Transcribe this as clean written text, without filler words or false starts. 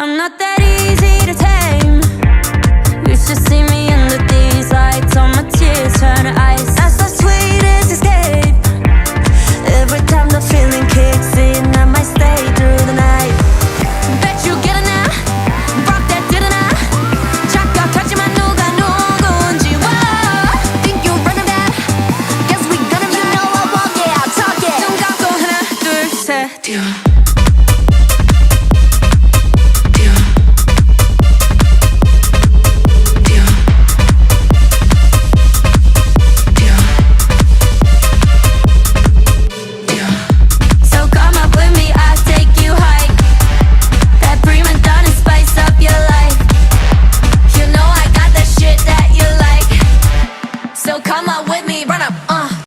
I'm not that easy to tame. You should see me under these lights. All my tears turn to ice. That's the sweetest escape. Every time the feeling kicks in, I might stay through the night. Bet you get it now. Rock that didn't I? 착각하지만 누가 누군지. Whoa. Think you're running bad? Guess we gonna be. You know I walk it, I'll talk it. 눈 감고 하나 둘 셋.